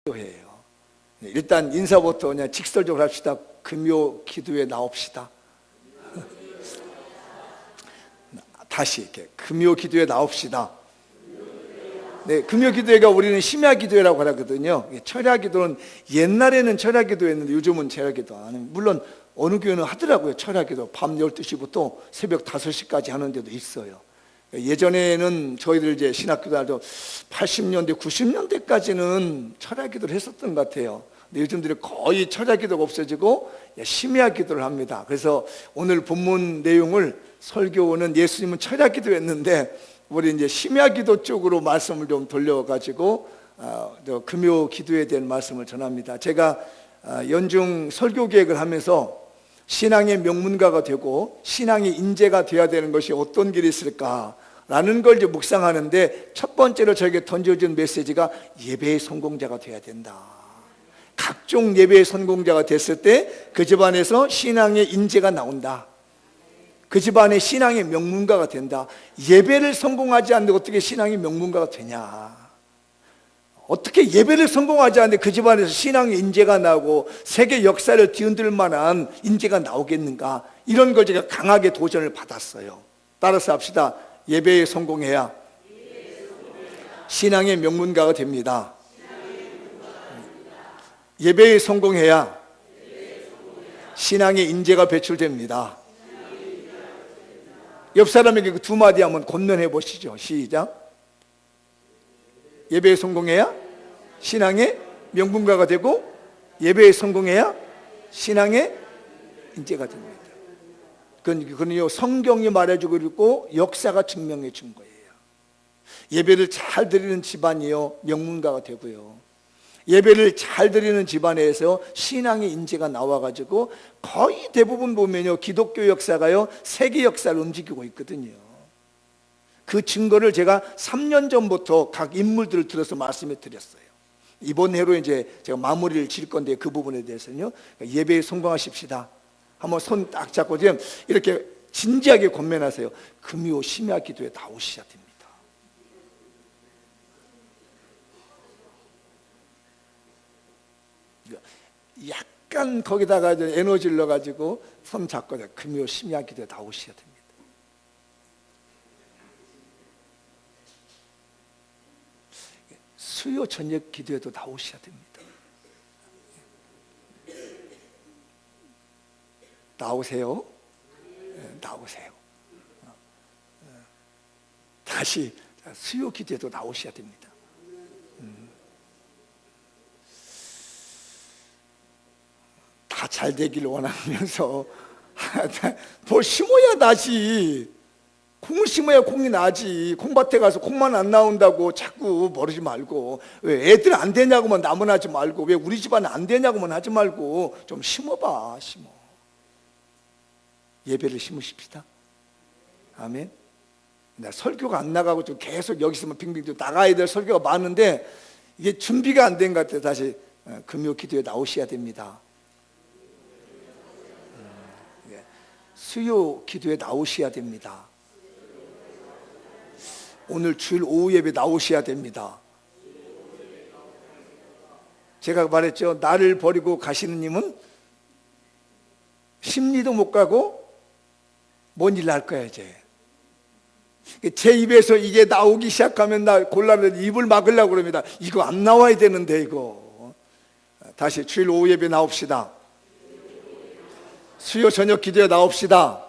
기도해요. 일단 인사부터 그냥 직설적으로 합시다. 금요 기도에 나옵시다. 다시 이렇게 금요 기도에 나옵시다. 네, 금요 기도회가 우리는 심야 기도회라고 하거든요. 철야 기도는 옛날에는 철야 기도했는데 요즘은 철야 기도 안 해요. 물론 어느 교회는 하더라고요. 철야 기도 밤 12시부터 새벽 5시까지 하는 데도 있어요. 예전에는 저희들 이제 신학교도 할 때 80년대, 90년대까지는 철야 기도를 했었던 것 같아요. 근데 요즘 들이 거의 철야 기도가 없어지고 심야 기도를 합니다. 그래서 오늘 본문 내용을 설교는 예수님은 철야 기도했는데 우리 이제 심야 기도 쪽으로 말씀을 좀 돌려가지고 금요 기도에 대한 말씀을 전합니다. 제가 연중 설교 계획을 하면서 신앙의 명문가가 되고 신앙의 인재가 되어야 되는 것이 어떤 길이 있을까라는 걸 이제 묵상하는데 첫 번째로 저에게 던져준 메시지가 예배의 성공자가 되어야 된다. 각종 예배의 성공자가 됐을 때 그 집안에서 신앙의 인재가 나온다. 그 집안의 신앙의 명문가가 된다. 예배를 성공하지 않는데 어떻게 신앙의 명문가가 되냐? 어떻게 예배를 성공하지 않는데 그 집안에서 신앙의 인재가 나오고 세계 역사를 뒤흔들 만한 인재가 나오겠는가? 이런 걸 제가 강하게 도전을 받았어요. 따라서 합시다. 예배에 성공해야 신앙의 명문가가 됩니다. 예배에 성공해야 신앙의 인재가 배출됩니다. 옆 사람에게 그 두 마디 한번 권면해 보시죠. 시작. 예배에 성공해야 신앙의 명분가가 되고 예배에 성공해야 신앙의 인재가 됩니다. 그건요 성경이 말해주고 있고 역사가 증명해 준 거예요. 예배를 잘 드리는 집안이요 명문가가 되고요. 예배를 잘 드리는 집안에서 신앙의 인재가 나와가지고 거의 대부분 보면요 기독교 역사가요 세계 역사를 움직이고 있거든요. 그 증거를 제가 3년 전부터 각 인물들을 들어서 말씀해 드렸어요. 이번 해로 이제 제가 마무리를 지을 건데 그 부분에 대해서는요 예배에 성공하십시다. 한번 손 딱 잡고 지금 이렇게 진지하게 권면하세요. 금요 심야 기도에 나오셔야 됩니다. 약간 거기다가 에너지를 넣어가지고 손 잡고 금요 심야 기도에 나오셔야 됩니다. 수요 저녁 기도에도 나오셔야 됩니다. 나오세요. 나오세요. 다시 수요 기도에도 나오셔야 됩니다. 다 잘 되기를 원하면서 뭘 심어야 나지. 콩을 심어야 콩이 나지. 콩밭에 가서 콩만 안 나온다고 자꾸 모르지 말고, 왜 애들 안 되냐고만 나무나지 말고, 왜 우리 집안 안 되냐고만 하지 말고 좀 심어봐. 심어. 예배를 심으십시다. 아멘. 나 설교가 안 나가고 좀 계속 여기 있으면 빙빙 나가야 될 설교가 많은데 이게 준비가 안 된 것 같아요. 다시 금요 기도에 나오셔야 됩니다. 수요 기도에 나오셔야 됩니다. 오늘 주일 오후 예배 나오셔야 됩니다. 제가 말했죠. 나를 버리고 가시는 님은 심리도 못 가고 뭔 일 날 거야 이제. 제 입에서 이게 나오기 시작하면 나 곤란해서 입을 막으려고 그럽니다. 이거 안 나와야 되는데 이거. 다시 주일 오후 예배 나옵시다. 수요 저녁 기도에 나옵시다.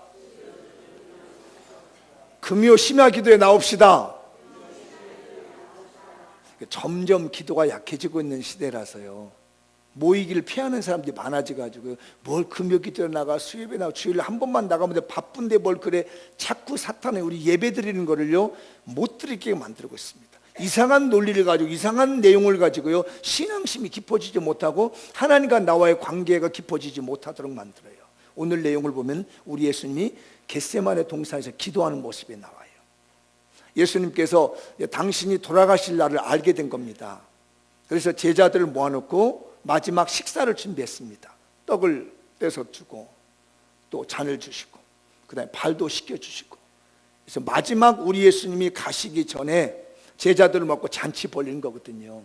금요 심야 기도에 나옵시다. 점점 기도가 약해지고 있는 시대라서요 모이기를 피하는 사람들이 많아져가지고 뭘 금요 기도에 나가 수요 예배 나가 주일에 한 번만 나가면 바쁜데 뭘 그래. 자꾸 사탄이 우리 예배 드리는 거를요 못 드리게 만들고 있습니다. 이상한 논리를 가지고 이상한 내용을 가지고요 신앙심이 깊어지지 못하고 하나님과 나와의 관계가 깊어지지 못하도록 만들어요. 오늘 내용을 보면 우리 예수님이 겟세마네 동산에서 기도하는 모습이 나와요. 예수님께서 당신이 돌아가실 날을 알게 된 겁니다. 그래서 제자들을 모아놓고 마지막 식사를 준비했습니다. 떡을 떼서 주고 또 잔을 주시고 그 다음에 발도 씻겨주시고, 그래서 마지막 우리 예수님이 가시기 전에 제자들을 먹고 잔치 벌린 거거든요.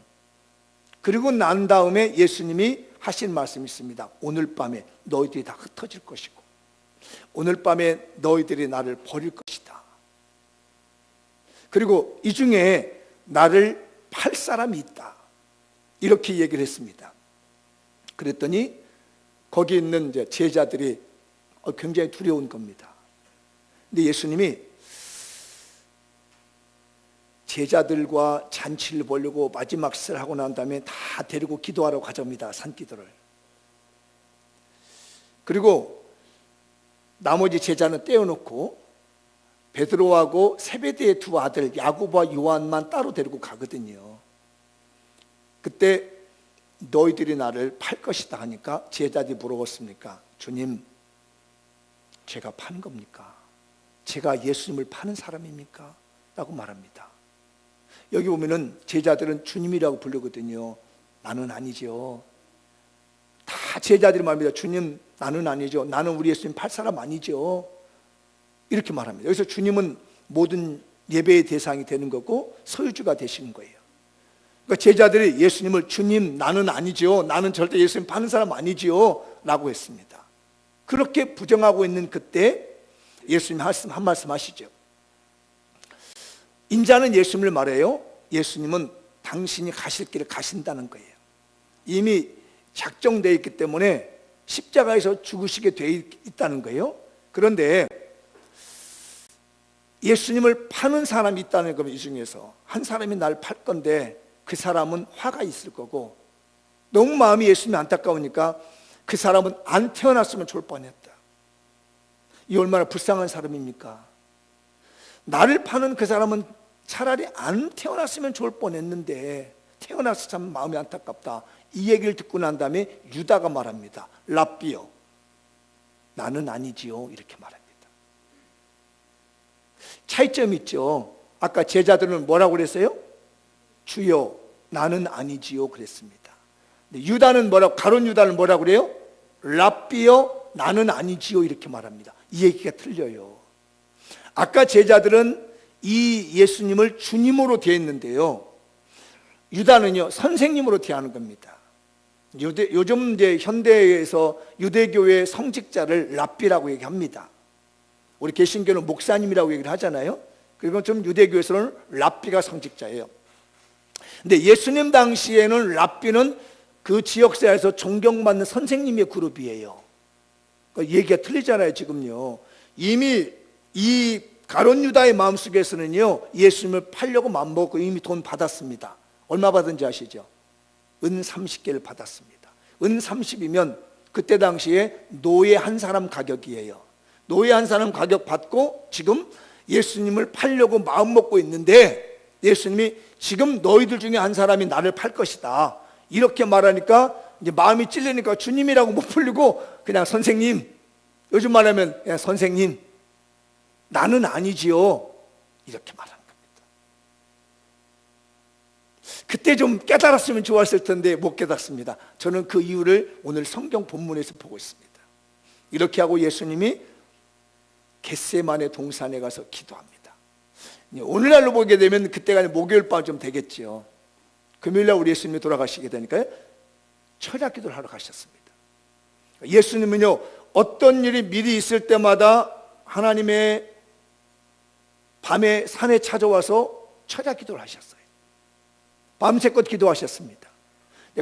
그리고 난 다음에 예수님이 하신 말씀이 있습니다. 오늘 밤에 너희들이 다 흩어질 것이고 오늘 밤에 너희들이 나를 버릴 것이다. 그리고 이 중에 나를 팔 사람이 있다. 이렇게 얘기를 했습니다. 그랬더니 거기 있는 이제 제자들이 굉장히 두려운 겁니다. 근데 예수님이 제자들과 잔치를 보려고 마지막 식사를 하고 난 다음에 다 데리고 기도하러 가자입니다. 산기도를. 그리고 나머지 제자는 떼어놓고 베드로하고 세베대의 두 아들 야고보와 요한만 따로 데리고 가거든요. 그때 너희들이 나를 팔 것이다 하니까 제자들이 물어봤습니까? 주님, 제가 파는 겁니까? 제가 예수님을 파는 사람입니까? 라고 말합니다. 여기 보면은 제자들은 주님이라고 부르거든요. 나는 아니죠. 다 제자들이 말합니다. 주님, 나는 아니죠. 나는 우리 예수님 팔 사람 아니죠. 이렇게 말합니다. 여기서 주님은 모든 예배의 대상이 되는 거고 소유주가 되시는 거예요. 그러니까 제자들이 예수님을 주님, 나는 아니죠. 나는 절대 예수님 파는 사람 아니죠. 라고 했습니다. 그렇게 부정하고 있는 그때 예수님 한 말씀 하시죠. 인자는 예수님을 말해요. 예수님은 당신이 가실 길을 가신다는 거예요. 이미 작정되어 있기 때문에 십자가에서 죽으시게 되어 있다는 거예요. 그런데 예수님을 파는 사람이 있다는 겁니다. 이 중에서 한 사람이 날 팔 건데 그 사람은 화가 있을 거고 너무 마음이 예수님이 안타까우니까 그 사람은 안 태어났으면 좋을 뻔했다. 이 얼마나 불쌍한 사람입니까? 나를 파는 그 사람은 차라리 안 태어났으면 좋을 뻔했는데 태어나서 참 마음이 안타깝다. 이 얘기를 듣고 난 다음에 유다가 말합니다. 랍비요, 나는 아니지요. 이렇게 말합니다. 차이점이 있죠. 아까 제자들은 뭐라고 그랬어요? 주여, 나는 아니지요. 그랬습니다. 근데 유다는 가룟 유다는 뭐라고 그래요? 랍비요, 나는 아니지요. 이렇게 말합니다. 이 얘기가 틀려요. 아까 제자들은 이 예수님을 주님으로 대했는데요. 유다는요, 선생님으로 대하는 겁니다. 요즘 이제 현대에서 유대교의 성직자를 랍비라고 얘기합니다. 우리 개신교는 목사님이라고 얘기를 하잖아요. 그리고 좀 유대교에서는 랍비가 성직자예요. 근데 예수님 당시에는 랍비는 그 지역사회에서 존경받는 선생님의 그룹이에요. 그러니까 얘기가 틀리잖아요. 지금요, 이미 이 가룟 유다의 마음속에서는요, 예수님을 팔려고 마음먹고 이미 돈 받았습니다. 얼마 받은지 아시죠? 은 30개를 받았습니다. 은 30이면 그때 당시에 노예 한 사람 가격이에요. 노예 한 사람 가격 받고 지금 예수님을 팔려고 마음먹고 있는데 예수님이 지금 너희들 중에 한 사람이 나를 팔 것이다. 이렇게 말하니까 이제 마음이 찔리니까 주님이라고 못 불리고 그냥 선생님, 요즘 말하면 그냥 선생님, 나는 아니지요. 이렇게 말하는 겁니다. 그때 좀 깨달았으면 좋았을 텐데 못 깨닫습니다. 저는 그 이유를 오늘 성경 본문에서 보고 있습니다. 이렇게 하고 예수님이 겟세마네 동산에 가서 기도합니다. 오늘날로 보게 되면 그때가 목요일 밤 좀 되겠죠. 금요일날 우리 예수님이 돌아가시게 되니까요, 철야 기도를 하러 가셨습니다. 예수님은요, 어떤 일이 미리 있을 때마다 하나님의 밤에 산에 찾아와서 철야 기도를 하셨어요. 밤새껏 기도하셨습니다.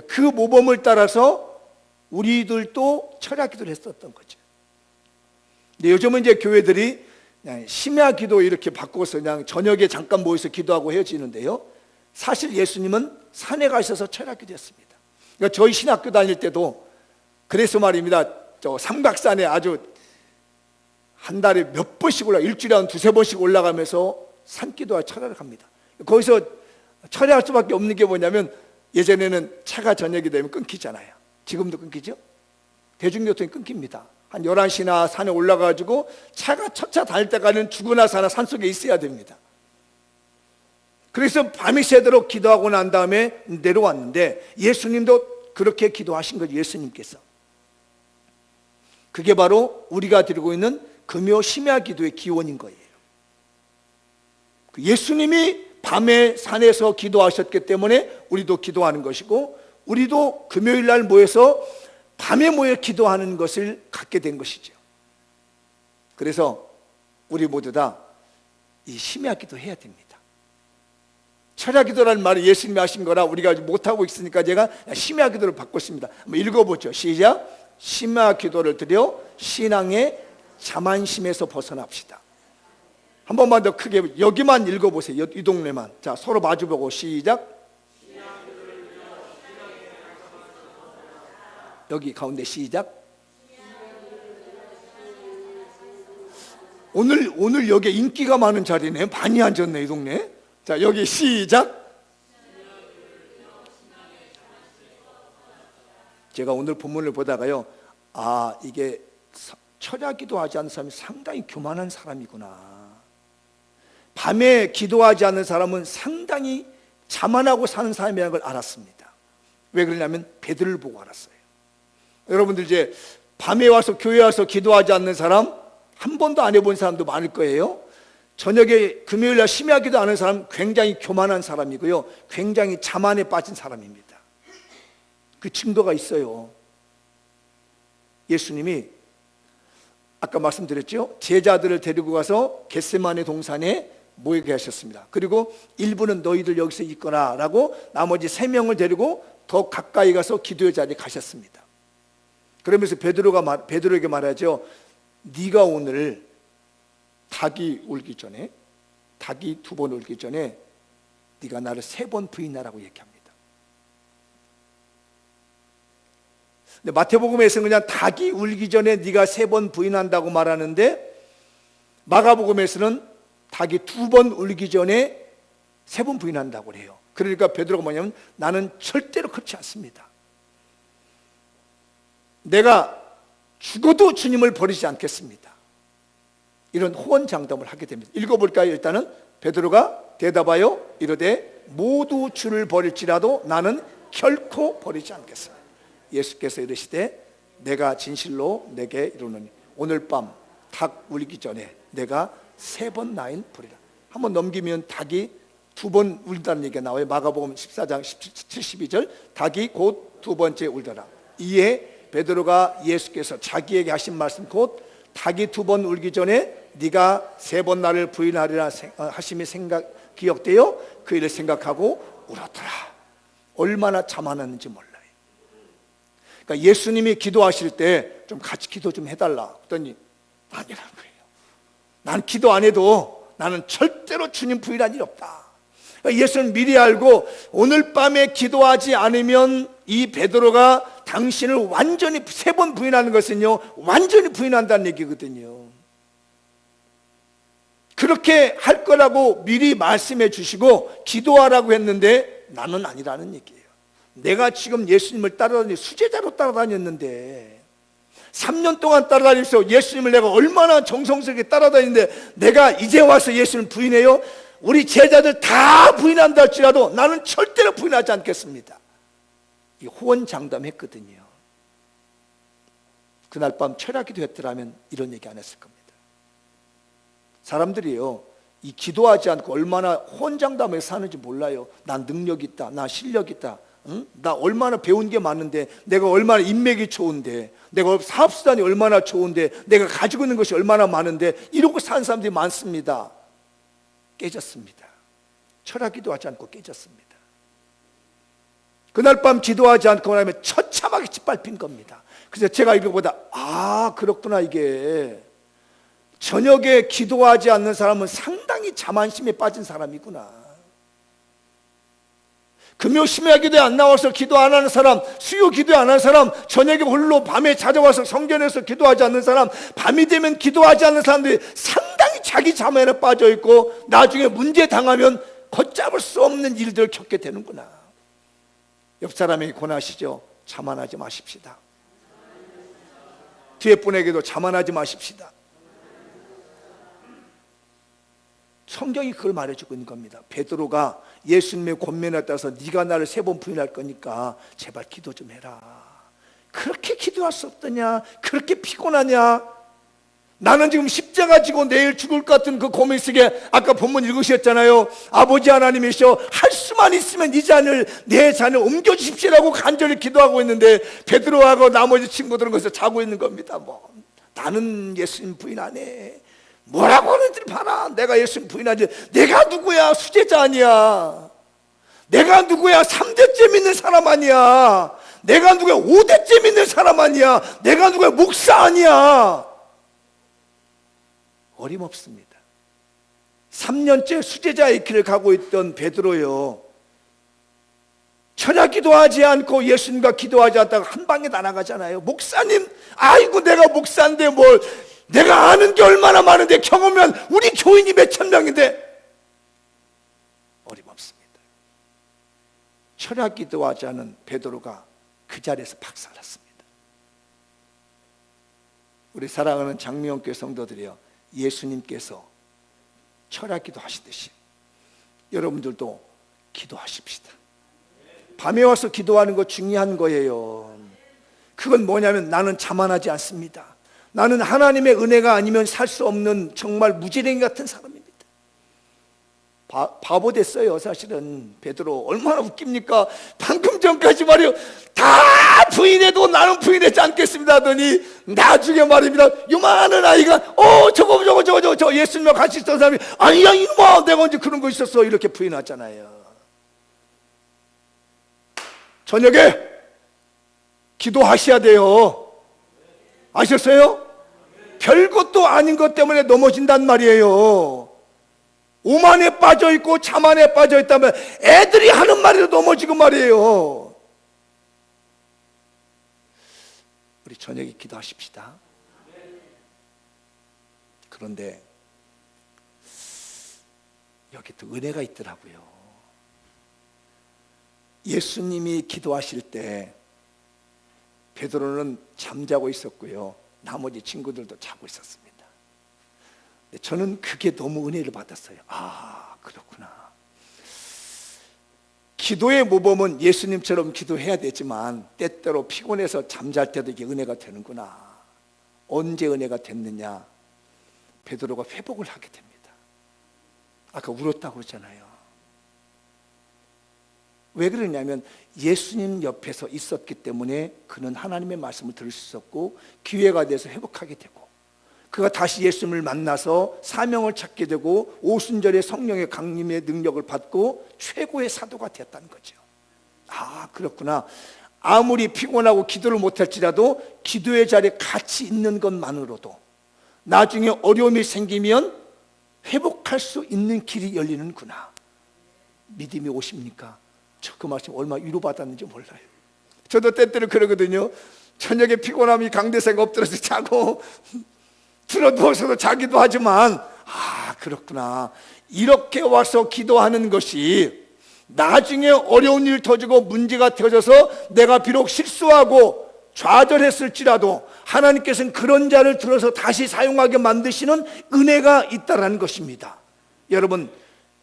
그 모범을 따라서 우리들도 철야 기도를 했었던 거죠. 근데 요즘은 이제 교회들이 그냥 심야 기도 이렇게 바꿔서 그냥 저녁에 잠깐 모여서 기도하고 헤어지는데요, 사실 예수님은 산에 가셔서 철야 기도했습니다. 그러니까 저희 신학교 다닐 때도 그래서 말입니다. 저 삼각산에 아주 한 달에 몇 번씩 일주일에 한 두세 번씩 올라가면서 산기도와 철야를 갑니다. 거기서 철야할 수밖에 없는 게 뭐냐면 예전에는 차가 저녁이 되면 끊기잖아요. 지금도 끊기죠? 대중교통이 끊깁니다. 한 11시나 산에 올라가지고 차가 첫 차 다닐 때까지는 죽으나 사나 산속에 있어야 됩니다. 그래서 밤이 새도록 기도하고 난 다음에 내려왔는데 예수님도 그렇게 기도하신 거죠. 예수님께서. 그게 바로 우리가 드리고 있는 금요 심야 기도의 기원인 거예요. 예수님이 밤에 산에서 기도하셨기 때문에 우리도 기도하는 것이고, 우리도 금요일 날 모여서 밤에 모여 기도하는 것을 갖게 된 것이죠. 그래서 우리 모두 다 이 심야 기도 해야 됩니다. 철야 기도라는 말을 예수님이 하신 거라 우리가 못하고 있으니까 제가 심야 기도를 바꿨습니다. 한번 읽어보죠. 시작. 심야 기도를 드려 신앙의 자만심에서 벗어납시다. 한 번만 더 크게 여기만 읽어보세요. 이 동네만. 자, 서로 마주보고 시작. 여기 가운데 시작. 오늘 여기 인기가 많은 자리네. 많이 앉았네 이 동네. 자, 여기 시작. 제가 오늘 본문을 보다가요, 아, 이게 철야 기도하지 않는 사람이 상당히 교만한 사람이구나. 밤에 기도하지 않는 사람은 상당히 자만하고 사는 사람이라는 걸 알았습니다. 왜 그러냐면 베드로를 보고 알았어요. 여러분들 이제 밤에 와서 교회 와서 기도하지 않는 사람 한 번도 안 해본 사람도 많을 거예요. 저녁에 금요일날 심야 기도 안 하는 사람 굉장히 교만한 사람이고요, 굉장히 자만에 빠진 사람입니다. 그 증거가 있어요. 예수님이 아까 말씀드렸죠, 제자들을 데리고 가서 겟세마네 동산에 모이게 하셨습니다. 그리고 일부는 너희들 여기서 있거나 라고 나머지 3명을 데리고 더 가까이 가서 기도의 자리에 가셨습니다. 그러면서 베드로에게 말하죠. 네가 오늘 닭이 울기 전에, 닭이 2번 울기 전에 네가 나를 3번 부인하라고 얘기합니다. 근데 마태복음에서는 그냥 닭이 울기 전에 네가 3번 부인한다고 말하는데, 마가복음에서는 닭이 2번 울기 전에 3번 부인한다고 해요. 그러니까 베드로가 뭐냐면 나는 절대로 그렇지 않습니다. 내가 죽어도 주님을 버리지 않겠습니다. 이런 호언장담을 하게 됩니다. 읽어볼까요? 일단은 베드로가 대답하여 이르되 모두 주를 버릴지라도 나는 결코 버리지 않겠습니다. 예수께서 이르시되 내가 진실로 내게 이르노니 오늘 밤 닭 울기 전에 내가 3번 나인 부리라. 한번 넘기면 닭이 2번 울다는 얘기가 나와요. 마가복음 14장 72절 닭이 곧 2번째 울더라. 이에 베드로가 예수께서 자기에게 하신 말씀 곧 닭이 2번 울기 전에 네가 3번 나를 부인하리라 하심이 기억되어 그 일을 생각하고 울었더라. 얼마나 자만했는지 몰라요. 그러니까 예수님이 기도하실 때 좀 같이 기도 좀 해달라 그랬더니 아니라는 거예요. 난 기도 안 해도 나는 절대로 주님 부인할 일 없다. 그러니까 예수는 미리 알고 오늘 밤에 기도하지 않으면 이 베드로가 당신을 완전히 3번 부인하는 것은요, 완전히 부인한다는 얘기거든요. 그렇게 할 거라고 미리 말씀해 주시고 기도하라고 했는데 나는 아니라는 얘기예요. 내가 지금 예수님을 따라다니 수제자로 따라다녔는데 3년 동안 따라다니면서 예수님을 내가 얼마나 정성스럽게 따라다니는데 내가 이제 와서 예수님을 부인해요? 우리 제자들 다 부인한다 할지라도 나는 절대로 부인하지 않겠습니다. 이 호언장담했거든요. 그날 밤 철야 기도했더라면 이런 얘기 안 했을 겁니다. 사람들이요, 이 기도하지 않고 얼마나 호언장담해서 사는지 몰라요. 난 능력 있다, 나 실력 있다, 응? 나 얼마나 배운 게 많은데, 내가 얼마나 인맥이 좋은데, 내가 사업수단이 얼마나 좋은데, 내가 가지고 있는 것이 얼마나 많은데, 이러고 사는 사람들이 많습니다. 깨졌습니다. 철야 기도하지 않고 깨졌습니다. 그날 밤 기도하지 않고 나면 처참하게 짓밟힌 겁니다. 그래서 제가 이거보다 그렇구나, 이게 저녁에 기도하지 않는 사람은 상당히 자만심에 빠진 사람이구나. 금요 심야 기도에 안 나와서 기도 안 하는 사람, 수요 기도에 안 하는 사람, 저녁에 홀로 밤에 찾아와서 성전에서 기도하지 않는 사람, 밤이 되면 기도하지 않는 사람들이 상당히 자기 자만에 빠져 있고 나중에 문제 당하면 걷잡을 수 없는 일들을 겪게 되는구나. 옆 사람에게 권하시죠. 자만하지 마십시다. 뒤에 분에게도 자만하지 마십시다. 성경이 그걸 말해주고 있는 겁니다. 베드로가 예수님의 권면에 따라서 네가 나를 3번 부인할 거니까 제발 기도 좀 해라. 그렇게 기도할 수 없더냐? 그렇게 피곤하냐? 나는 지금 십자가 지고 내일 죽을 것 같은 그 고민 속에 아까 본문 읽으셨잖아요. 아버지 하나님이시여, 할 수만 있으면 이 잔을, 내 잔을 옮겨주십시오라고 간절히 기도하고 있는데 베드로하고 나머지 친구들은 거기서 자고 있는 겁니다. 나는 예수님 부인 안 해. 뭐라고 하는지 봐라. 내가 예수님 부인하지. 내가 누구야? 수제자 아니야. 내가 누구야? 3대째 믿는 사람 아니야. 내가 누구야? 5대째 믿는 사람 아니야. 내가 누구야? 목사 아니야. 어림없습니다. 3년째 수제자의 길을 가고 있던 베드로요, 철야 기도하지 않고 예수님과 기도하지 않다가 한 방에 날아가잖아요. 목사님, 아이고 내가 목사인데 뭘, 내가 아는 게 얼마나 많은데, 경험면 우리 교인이 몇천 명인데. 어림없습니다. 철야 기도하지 않은 베드로가 그 자리에서 박살났습니다. 우리 사랑하는 장미원교회 성도들이여, 예수님께서 철야 기도하시듯이 여러분들도 기도하십시다. 밤에 와서 기도하는 거 중요한 거예요. 그건 뭐냐면, 나는 자만하지 않습니다. 나는 하나님의 은혜가 아니면 살 수 없는 정말 무지랭이 같은 사람입니다. 바보 됐어요. 사실은 베드로 얼마나 웃깁니까? 방금 전까지 말이요, 다 부인해도 나는 부인하지 않겠습니다 하더니 나중에 말입니다, 요만한 아이가 저거 예수님과 같이 있던 사람이, 아니야 이놈아, 내가 언제 그런 거 있었어, 이렇게 부인하잖아요. 저녁에 기도하셔야 돼요. 아셨어요? 별것도 아닌 것 때문에 넘어진단 말이에요. 오만에 빠져있고 자만에 빠져있다면 애들이 하는 말에도 넘어지고 말이에요. 우리 저녁에 기도하십시다. 그런데 여기 또 은혜가 있더라고요. 예수님이 기도하실 때 베드로는 잠자고 있었고요, 나머지 친구들도 자고 있었습니다. 저는 그게 너무 은혜를 받았어요. 아, 그렇구나. 기도의 모범은 예수님처럼 기도해야 되지만 때때로 피곤해서 잠잘 때도 이게 은혜가 되는구나. 언제 은혜가 됐느냐? 베드로가 회복을 하게 됩니다. 아까 울었다고 그러잖아요. 왜 그러냐면 예수님 옆에서 있었기 때문에 그는 하나님의 말씀을 들을 수 있었고 기회가 돼서 회복하게 되고, 그가 다시 예수님을 만나서 사명을 찾게 되고 오순절에 성령의 강림의 능력을 받고 최고의 사도가 되었다는 거죠. 아, 그렇구나. 아무리 피곤하고 기도를 못할지라도 기도의 자리에 같이 있는 것만으로도 나중에 어려움이 생기면 회복할 수 있는 길이 열리는구나. 믿음이 오십니까? 저 그 말씀 얼마나 위로받았는지 몰라요. 저도 때때로 그러거든요. 저녁에 피곤함이 강대새가 엎드려서 자고 들어 누워서도 자기도 하지만, 아, 그렇구나. 이렇게 와서 기도하는 것이 나중에 어려운 일 터지고 문제가 터져서 내가 비록 실수하고 좌절했을지라도 하나님께서는 그런 자를 들어서 다시 사용하게 만드시는 은혜가 있다라는 것입니다. 여러분,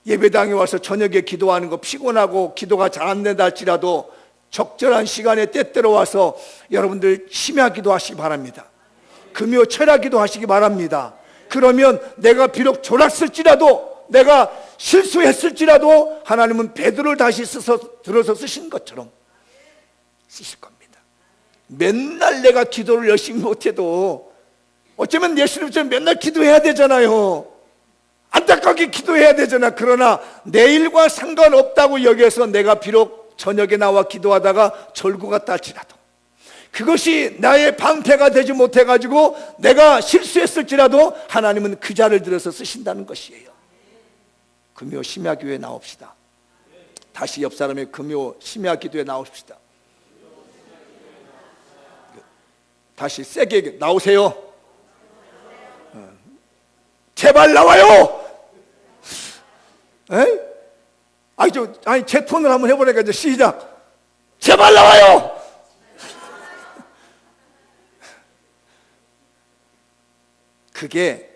예배당에 와서 저녁에 기도하는 거 피곤하고 기도가 잘 안 된다 할지라도 적절한 시간에 때때로 와서 여러분들 심야 기도하시기 바랍니다. 금요 철야 기도하시기 바랍니다. 그러면 내가 비록 졸았을지라도, 내가 실수했을지라도 하나님은 베드로를 다시 들어서 쓰신 것처럼 쓰실 겁니다. 맨날 내가 기도를 열심히 못해도 어쩌면 예수님처럼 맨날 기도해야 되잖아요. 안타깝게 기도해야 되잖아. 그러나 내일과 상관없다고 여기서 내가 비록 저녁에 나와 기도하다가 절구 갔다 할지라도 그것이 나의 방패가 되지 못해가지고 내가 실수했을지라도 하나님은 그 자를 들어서 쓰신다는 것이에요. 금요 심야기도에 나옵시다. 다시 옆 사람의 금요 심야기도에 나옵시다. 다시 세게 나오세요. 제발 나와요. 에? 아니 제 톤을 한번 해보니까 이제 시작. 제발 나와요. 그게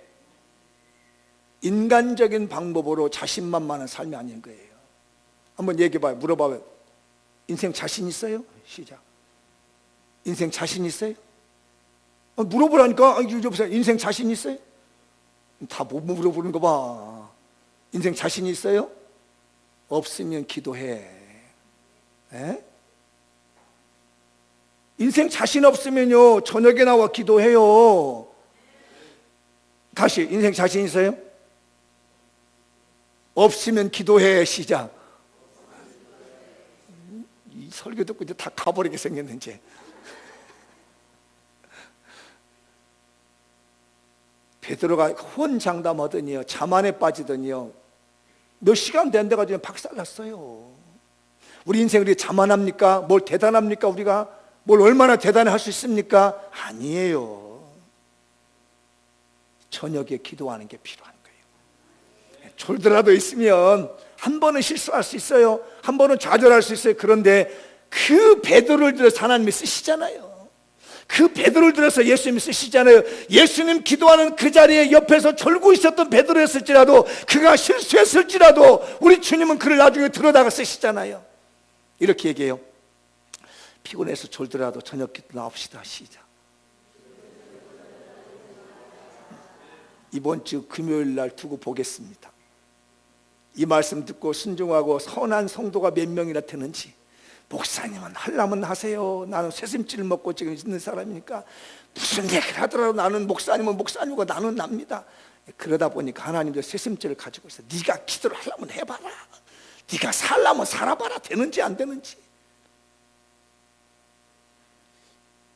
인간적인 방법으로 자신만만한 삶이 아닌 거예요. 한번 얘기해봐요. 물어봐요. 인생 자신 있어요? 시작. 인생 자신 있어요? 물어보라니까. 인생 자신 있어요? 다 못 물어보는 거 봐. 인생 자신 있어요? 없으면 기도해. 에? 인생 자신 없으면요, 저녁에 나와 기도해요. 다시, 인생 자신 있어요? 없으면 기도해. 시작. 이 설교 듣고 이제 다 가버리게 생겼는지. 베드로가 혼장담하더니요, 자만에 빠지더니요, 몇 시간 된 데가 지금 박살났어요. 우리 인생이 자만합니까? 뭘 대단합니까? 우리가 뭘 얼마나 대단히 할 수 있습니까? 아니에요. 저녁에 기도하는 게 필요한 거예요. 졸더라도 있으면 한 번은 실수할 수 있어요. 한 번은 좌절할 수 있어요. 그런데 그 베드로를 들어서 하나님이 쓰시잖아요. 그 베드로를 들어서 예수님이 쓰시잖아요. 예수님 기도하는 그 자리에 옆에서 졸고 있었던 베드로였을지라도, 그가 실수했을지라도 우리 주님은 그를 나중에 들어다가 쓰시잖아요. 이렇게 얘기해요. 피곤해서 졸더라도 저녁 기도 나옵시다. 시작. 이번 주 금요일 날 두고 보겠습니다. 이 말씀 듣고 순종하고 선한 성도가 몇 명이나 되는지. 목사님은 하려면 하세요. 나는 새심질 먹고 지금 있는 사람이니까 무슨 얘기를 하더라도 나는 목사님은 목사님이고 나는 납니다. 그러다 보니까 하나님도 새심질을 가지고 있어요. 네가 기도를 하려면 해봐라. 네가 살려면 살아봐라. 되는지 안 되는지.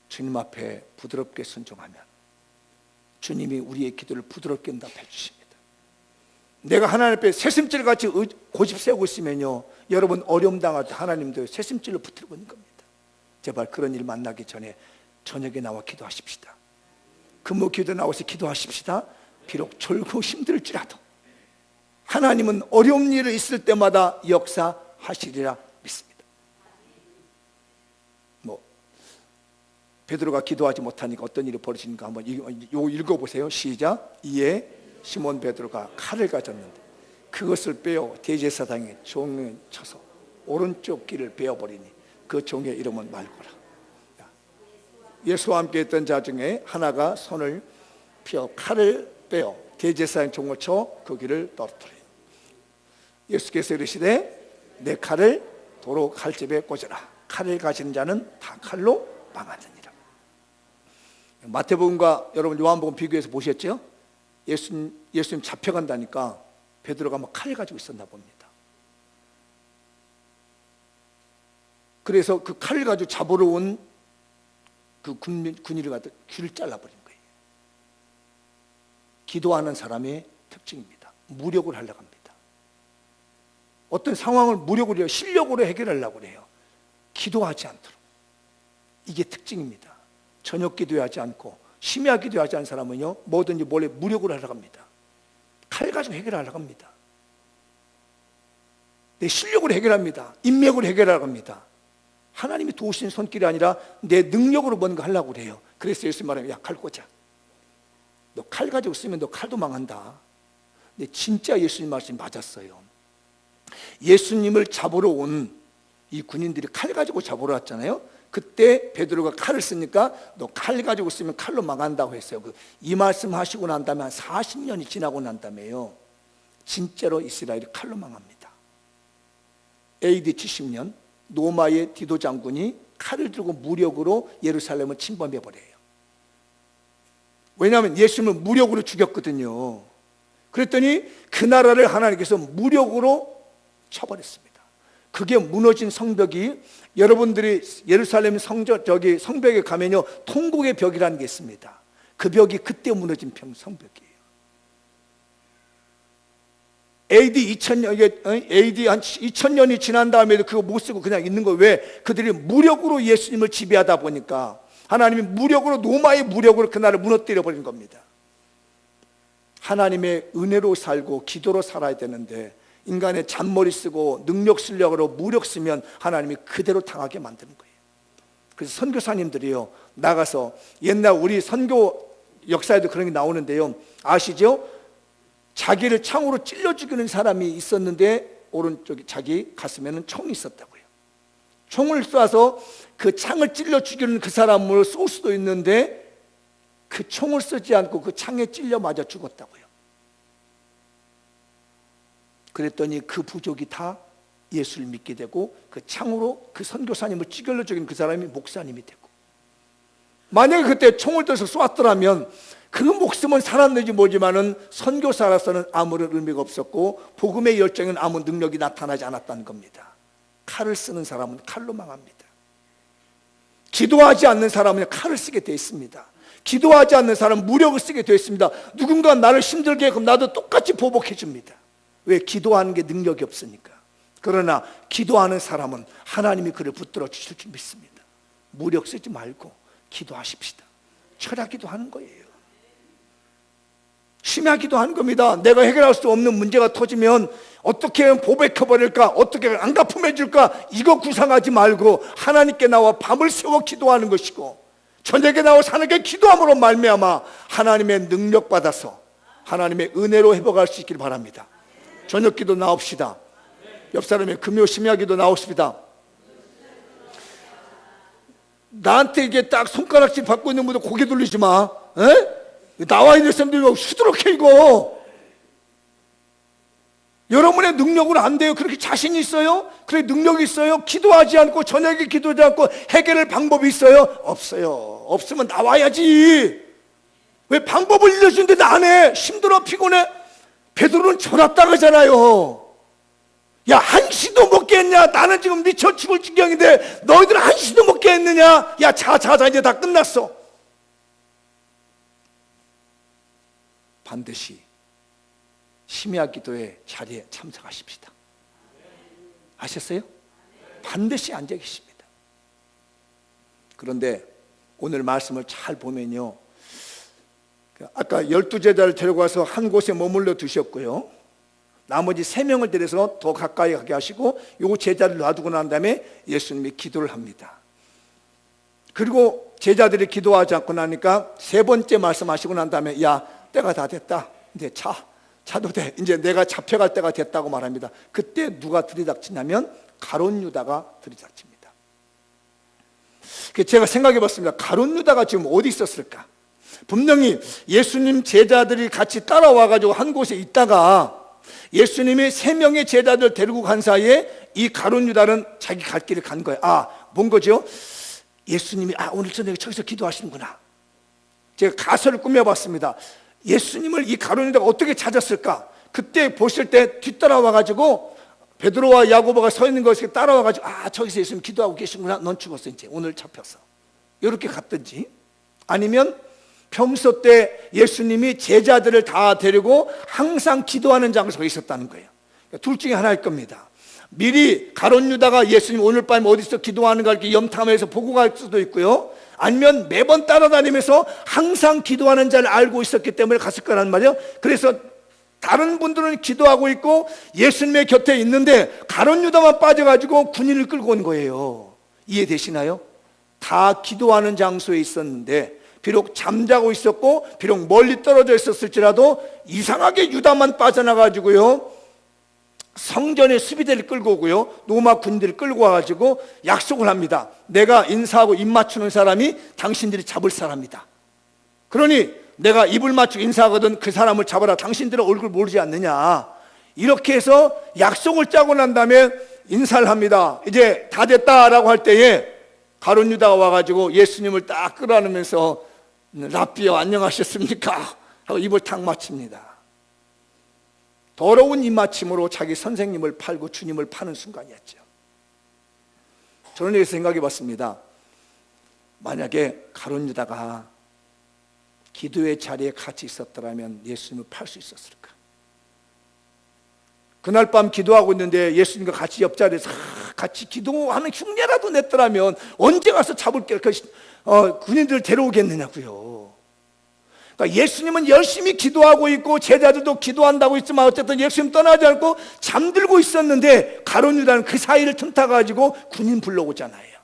주님 앞에 부드럽게 순종하면 주님이 우리의 기도를 부드럽게 응답해 주십니다. 내가 하나님 앞에 새심질같이 고집 세우고 있으면요, 여러분 어려움 당할 때 하나님도 새심질로 붙들고 있는 겁니다. 제발 그런 일 만나기 전에 저녁에 나와 기도하십시다. 근무 기도 나와서 기도하십시다. 비록 졸고 힘들지라도 하나님은 어려운 일이 있을 때마다 역사하시리라 믿습니다. 베드로가 기도하지 못하니까 어떤 일이 벌어지는가 한번 이거 읽어보세요. 시작. 이에 시몬 베드로가 칼을 가졌는데 그것을 빼어 대제사장의 종에 쳐서 오른쪽 귀를 베어버리니 그 종의 이름은 말고라. 예수와 함께 있던 자 중에 하나가 손을 펴 칼을 빼어 대제사장 종을 쳐 그 귀를 떨어뜨려요. 예수께서 이르시되 내 칼을 도로 칼집에 꽂으라. 칼을 가진 자는 다 칼로 망하느니라. 마태복음과 여러분 요한복음 비교해서 보셨죠? 예수님 잡혀간다니까 베드로가 막 칼 가지고 있었나 봅니다. 그래서 그 칼을 가지고 잡으러 온 그 군인을 갖다 귀를 잘라버린 거예요. 기도하는 사람의 특징입니다. 무력을 하려고 합니다. 어떤 상황을 무력으로 해요. 실력으로 해결하려고 해요. 기도하지 않도록. 이게 특징입니다. 저녁 기도하지 않고 심야 기도하지 않은 사람은요, 뭐든지 몰래 무력으로 하려고 합니다. 칼 가지고 해결하려고 합니다. 내 실력으로 해결합니다. 인맥으로 해결하려고 합니다. 하나님이 도우신 손길이 아니라 내 능력으로 뭔가 하려고 그래요. 그래서 예수님 말하면 야, 칼 꽂아. 너 칼 가지고 쓰면 너 칼도 망한다. 근데 진짜 예수님 말씀이 맞았어요. 예수님을 잡으러 온 이 군인들이 칼 가지고 잡으러 왔잖아요. 그때 베드로가 칼을 쓰니까 너 칼 가지고 쓰면 칼로 망한다고 했어요. 이 말씀 하시고 난 다음에 한 40년이 지나고 난 다음에요, 진짜로 이스라엘이 칼로 망합니다. AD 70년 로마의 디도 장군이 칼을 들고 무력으로 예루살렘을 침범해 버려요. 왜냐하면 예수님을 무력으로 죽였거든요. 그랬더니 그 나라를 하나님께서 무력으로 쳐버렸습니다. 그게 무너진 성벽이, 여러분들이 예루살렘 성벽에 가면요, 통곡의 벽이라는 게 있습니다. 그 벽이 그때 무너진 성벽이에요. AD 2000년이 지난 다음에도 그거 못 쓰고 그냥 있는 거예요. 왜? 그들이 무력으로 예수님을 지배하다 보니까 하나님이 무력으로, 로마의 무력으로 그 나라를 무너뜨려 버린 겁니다. 하나님의 은혜로 살고 기도로 살아야 되는데 인간의 잔머리 쓰고 능력 실력으로 무력 쓰면 하나님이 그대로 당하게 만드는 거예요. 그래서 선교사님들이요, 나가서, 옛날 우리 선교 역사에도 그런 게 나오는데요, 아시죠? 자기를 창으로 찔러 죽이는 사람이 있었는데 오른쪽에 자기 가슴에는 총이 있었다고요. 총을 쏴서 그 창을 찔러 죽이는 그 사람을 쏠 수도 있는데 그 총을 쓰지 않고 그 창에 찔려 맞아 죽었다고요. 그랬더니 그 부족이 다 예수를 믿게 되고 그 창으로 그 선교사님을 찌글러 죽인 그 사람이 목사님이 되고, 만약에 그때 총을 들어서 쏘았더라면 그 목숨은 살았는지 모르지만은 선교사로서는 아무런 의미가 없었고 복음의 열정에는 아무 능력이 나타나지 않았다는 겁니다. 칼을 쓰는 사람은 칼로 망합니다. 기도하지 않는 사람은 칼을 쓰게 되어 있습니다. 기도하지 않는 사람은 무력을 쓰게 되어 있습니다. 누군가 나를 힘들게 하면 나도 똑같이 보복해 줍니다. 왜? 기도하는 게 능력이 없으니까. 그러나 기도하는 사람은 하나님이 그를 붙들어 주실 줄 믿습니다. 무력 쓰지 말고 기도하십시다. 철야기도 하는 거예요. 심야기도 하는 겁니다. 내가 해결할 수 없는 문제가 터지면 어떻게 하면 보백해버릴까, 어떻게 하면 안 갚음해줄까, 이거 구상하지 말고 하나님께 나와 밤을 새워 기도하는 것이고, 저녁에 나와 사는게 기도함으로 말미암아 하나님의 능력 받아서 하나님의 은혜로 회복할 수 있기를 바랍니다. 저녁기도 나옵시다. 옆 사람의 금요 심야기도 나옵시다. 나한테 이게 딱 손가락질 받고 있는 분들 고개 돌리지 마. 에? 나와 있는 사람들이 후드럽게 이거. 여러분의 능력은 안 돼요. 그렇게 자신이 있어요? 그래 능력이 있어요? 기도하지 않고 저녁에 기도하지 않고 해결할 방법이 있어요? 없어요. 없으면 나와야지. 왜 방법을 알려주는데 안 해? 힘들어 피곤해. 베드로는 전화 따가잖아요. 야, 한시도 못 깼냐? 나는 지금 미쳐 죽을 지경인데 너희들 한시도 못 깼느냐? 야, 자 이제 다 끝났어. 반드시 심야 기도의 자리에 참석하십시다. 아셨어요? 반드시 앉아 계십니다. 그런데 오늘 말씀을 잘 보면요, 아까 12제자를 데려가서 한 곳에 머물러 두셨고요, 나머지 3명을 데려서 더 가까이 가게 하시고 요 제자를 놔두고 난 다음에 예수님이 기도를 합니다. 그리고 제자들이 기도하지 않고 나니까 3번째 말씀하시고 난 다음에 야, 때가 다 됐다. 이제 차도 돼. 이제 내가 잡혀갈 때가 됐다고 말합니다. 그때 누가 들이닥치냐면 가룟 유다가 들이닥칩니다. 제가 생각해 봤습니다. 가룟 유다가 지금 어디 있었을까? 분명히 예수님 제자들이 같이 따라와 가지고 한 곳에 있다가 예수님이 3명의 제자들 데리고 간 사이에 이 가룟 유다는 자기 갈 길을 간 거예요. 뭔 거죠? 예수님이 오늘 저녁에 저기서 기도하시는구나. 제가 가설을 꾸며봤습니다. 예수님을 이 가룟 유다가 어떻게 찾았을까? 그때 보실 때 뒤따라와 가지고 베드로와 야고보가 서 있는 것을 따라와 가지고 저기서 예수님 기도하고 계시구나. 넌 죽었어 이제. 오늘 잡혔어. 이렇게 갔든지, 아니면 평소 때 예수님이 제자들을 다 데리고 항상 기도하는 장소에 있었다는 거예요. 둘 중에 하나일 겁니다. 미리 가룟 유다가 예수님 오늘 밤에 어디서 기도하는가 이렇게 염탐해서 보고 갈 수도 있고요, 아니면 매번 따라다니면서 항상 기도하는 자를 알고 있었기 때문에 갔을 거란 말이에요. 그래서 다른 분들은 기도하고 있고 예수님의 곁에 있는데 가룟 유다만 빠져가지고 군인을 끌고 온 거예요. 이해되시나요? 다 기도하는 장소에 있었는데, 비록 잠자고 있었고 비록 멀리 떨어져 있었을지라도 이상하게 유다만 빠져나가지고요, 성전에 수비대를 끌고 오고요, 로마 군대를 끌고 와가지고 약속을 합니다. 내가 인사하고 입 맞추는 사람이 당신들이 잡을 사람이다. 그러니 내가 입을 맞추고 인사하거든 그 사람을 잡아라. 당신들은 얼굴 모르지 않느냐. 이렇게 해서 약속을 짜고 난 다음에 인사를 합니다. 이제 다 됐다라고 할 때에 가룟 유다가 와가지고 예수님을 딱 끌어안으면서 랍비여 안녕하셨습니까? 하고 입을 탁 맞춥니다. 더러운 입맞춤으로 자기 선생님을 팔고 주님을 파는 순간이었죠. 저는 여기서 생각해 봤습니다. 만약에 가룟 유다가 기도의 자리에 같이 있었더라면 예수님을 팔 수 있었을까? 그날 밤 기도하고 있는데 예수님과 같이 옆자리에서 같이 기도하는 흉내라도 냈더라면 언제 가서 잡을 군인들을 데려오겠느냐고요. 그러니까 예수님은 열심히 기도하고 있고 제자들도 기도한다고 있지만 어쨌든 예수님 떠나지 않고 잠들고 있었는데 가룟 유다는 그 사이를 틈타가지고 군인 불러오잖아요.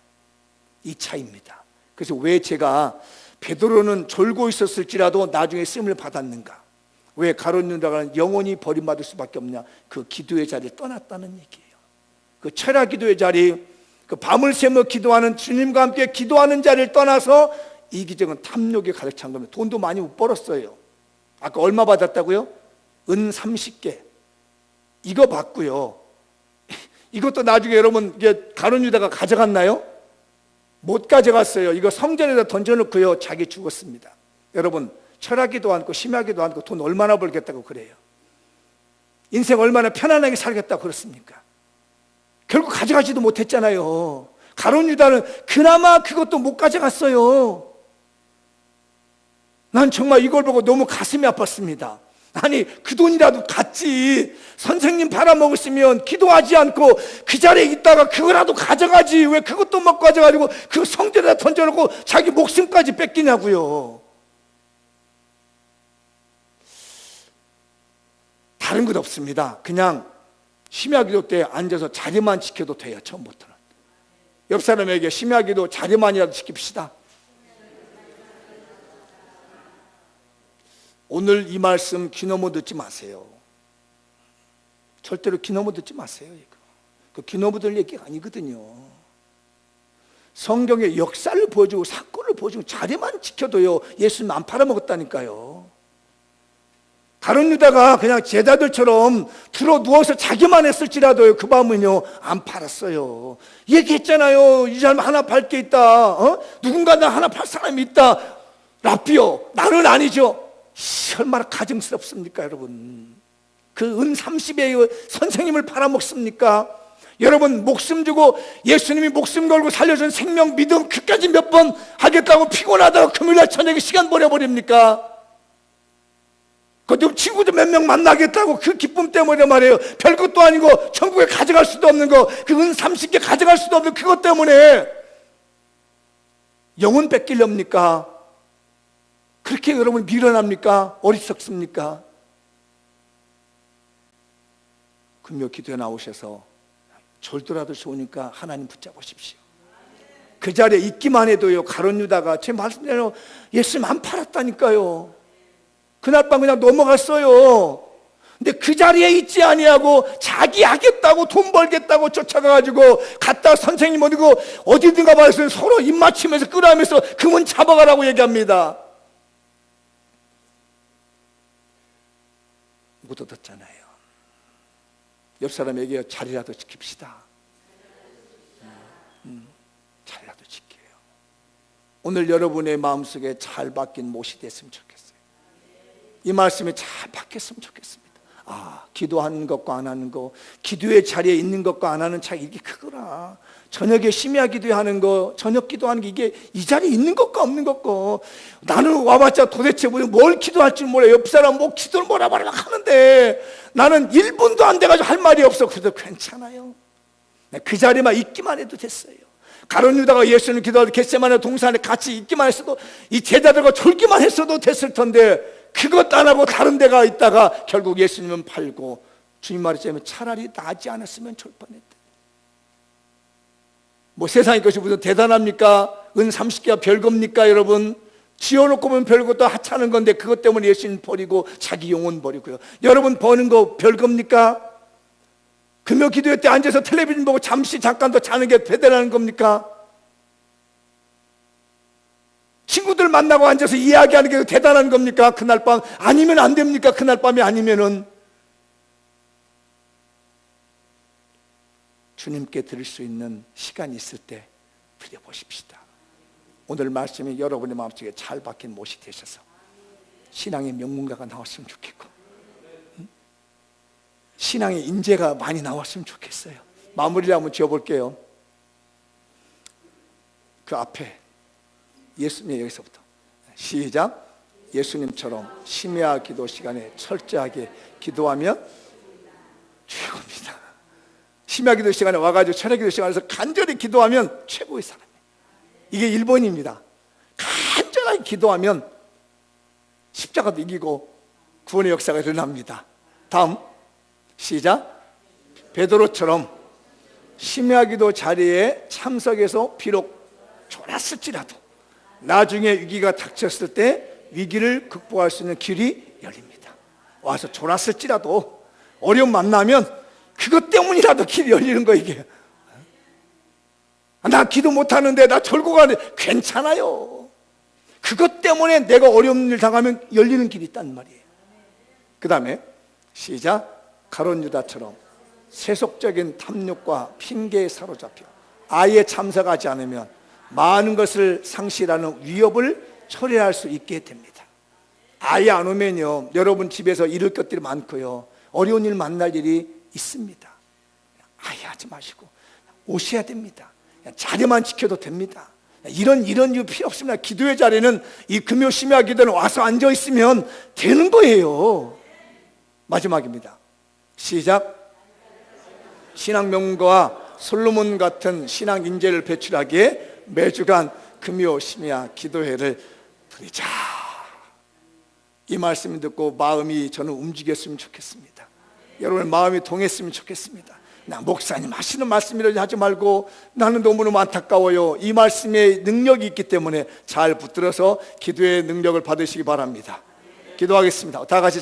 이 차이입니다. 그래서 왜 제가 베드로는 졸고 있었을지라도 나중에 쓰임을 받았는가? 왜 가룟 유다가 영원히 버림받을 수밖에 없냐? 그 기도의 자리를 떠났다는 얘기예요. 그 철야 기도의 자리, 그 밤을 새며 기도하는 주님과 함께 기도하는 자리를 떠나서 이기적인 탐욕에 가득 찬 겁니다. 돈도 많이 못 벌었어요. 아까 얼마 받았다고요? 은 30개. 이거 받고요. 이것도 나중에 여러분 가룟 유다가 가져갔나요? 못 가져갔어요. 이거 성전에다 던져놓고요. 자기 죽었습니다. 여러분, 철하기도 않고 심하기도 않고 돈 얼마나 벌겠다고 그래요? 인생 얼마나 편안하게 살겠다고 그렇습니까? 결국 가져가지도 못했잖아요. 가룟 유다는 그나마 그것도 못 가져갔어요. 난 정말 이걸 보고 너무 가슴이 아팠습니다. 아니, 그 돈이라도 갔지. 선생님 팔아먹었으면 기도하지 않고 그 자리에 있다가 그거라도 가져가지. 왜 그것도 못 가져가지고 그 성전에다 던져놓고 자기 목숨까지 뺏기냐고요. 다른 것 없습니다. 그냥 심야기도 때 앉아서 자리만 지켜도 돼요. 처음부터는. 옆 사람에게 심야기도 자리만이라도 지킵시다. 오늘 이 말씀 귀 넘어 듣지 마세요. 절대로 귀 넘어 듣지 마세요. 이거. 귀 넘어 들 얘기가 아니거든요. 성경의 역사를 보여주고 사건을 보여주고 자리만 지켜도요, 예수님 안 팔아먹었다니까요. 가룟 유다가 그냥 제자들처럼 들어 누워서 자기만 했을지라도요, 그 밤은요 안 팔았어요. 얘기했잖아요. 이 사람 하나 팔 게 있다. 누군가 나 하나 팔 사람이 있다. 라비오, 나는 아니죠. 얼마나 가증스럽습니까, 여러분? 그 은 30에 선생님을 팔아먹습니까? 여러분, 목숨 주고 예수님이 목숨 걸고 살려준 생명 믿음 그까지 몇 번 하겠다고 피곤하다가 금요일날 저녁에 시간 보내버립니까? 그것도 친구들 몇 명 만나겠다고 그 기쁨 때문에 말이에요. 별것도 아니고 천국에 가져갈 수도 없는 거, 그 은 30개 가져갈 수도 없는 그것 때문에 영혼 뺏기렵니까? 그렇게 여러분 미련합니까? 어리석습니까? 금요 기도에 나오셔서 절도라도 오니까 하나님 붙잡으십시오. 그 자리에 있기만 해도요, 가룟 유다가 제 말씀대로 예수님 안 팔았다니까요. 그날 밤 그냥 넘어갔어요. 근데 그 자리에 있지 아니하고 자기 하겠다고 돈 벌겠다고 쫓아가가지고 갔다 선생님 어디고 어디든가 봐서 서로 입맞추면서 끌어하면서 그문 잡아가라고 얘기합니다. 못 얻었잖아요. 옆 사람에게 자리라도 지킵시다. 자리라도 지켜요. 오늘 여러분의 마음속에 잘 박힌 못이 됐으면 좋겠어요. 이 말씀이 잘 박혔으면 좋겠습니다. 아, 기도하는 것과 안 하는 거, 기도의 자리에 있는 것과 안 하는 차이 이게 크구나. 저녁에 심야 기도하는 거, 저녁 기도하는 게 이게 이 자리에 있는 것과 없는 것과. 나는 와봤자 도대체 뭘 기도할 줄 몰라. 옆 사람 뭐 기도를 뭐라 말하라 하는데 나는 1분도 안 돼가지고 할 말이 없어. 그래도 괜찮아요. 그 자리만 있기만 해도 됐어요. 가룟 유다가 예수님 기도할 때 겟세마네 동산에 같이 있기만 했어도, 이 제자들과 졸기만 했어도 됐을 텐데 그것 안 하고 다른 데가 있다가 결국 예수님은 팔고, 주님 말했자면 차라리 나지 않았으면 좋을 뻔했다. 뭐 세상의 것이 무슨 대단합니까? 은 30개가 별겁니까 여러분? 지어놓고 보면 별것도 하찮은 건데 그것 때문에 예수님 버리고 자기 영혼 버리고요. 여러분 버는 거 별겁니까? 금요 기도회 때 앉아서 텔레비전 보고 잠깐 더 자는 게 대단한 겁니까? 친구들 만나고 앉아서 이야기하는 게 대단한 겁니까? 그날 밤 아니면 안 됩니까? 그날 밤이 아니면은 주님께 드릴 수 있는 시간이 있을 때 드려보십시다. 오늘 말씀이 여러분의 마음속에 잘 박힌 못이 되셔서 신앙의 명문가가 나왔으면 좋겠고, 신앙의 인재가 많이 나왔으면 좋겠어요. 마무리를 한번 지어볼게요. 그 앞에 예수님, 여기서부터 시작. 예수님처럼 심야 기도 시간에 철저하게 기도하면 최고입니다. 심야 기도 시간에 와가지고 철야 기도 시간에서 간절히 기도하면 최고의 사람이에요. 이게 1번입니다. 간절하게 기도하면 십자가도 이기고 구원의 역사가 일어납니다. 다음 시작. 베드로처럼 심야 기도 자리에 참석해서 비록 졸았을지라도 나중에 위기가 닥쳤을 때 위기를 극복할 수 있는 길이 열립니다. 와서 졸았을지라도 어려움 만나면 그것 때문이라도 길이 열리는 거. 이게 나 기도 못하는데 나 절고 가는데 괜찮아요. 그것 때문에 내가 어려운 일 당하면 열리는 길이 있단 말이에요. 그 다음에 시작. 가룟 유다처럼 세속적인 탐욕과 핑계에 사로잡혀 아예 참석하지 않으면 많은 것을 상실하는 위협을 처리할 수 있게 됩니다. 아예 안 오면요, 여러분 집에서 잃을 것들이 많고요, 어려운 일 만날 일이 있습니다. 아예 하지 마시고 오셔야 됩니다. 자리만 지켜도 됩니다. 이런 이유 필요 없습니다. 기도의 자리는 이 금요 심야 기도는 와서 앉아 있으면 되는 거예요. 마지막입니다. 시작. 신앙 명문가와 솔로몬 같은 신앙 인재를 배출하기에 매주간 금요 심야 기도회를 드리자. 이 말씀 듣고 마음이 저는 움직였으면 좋겠습니다. 여러분의 마음이 동했으면 좋겠습니다. 나 목사님 하시는 말씀이라도 하지 말고 나는 너무너무 안타까워요. 이 말씀에 능력이 있기 때문에 잘 붙들어서 기도의 능력을 받으시기 바랍니다. 기도하겠습니다. 다 같이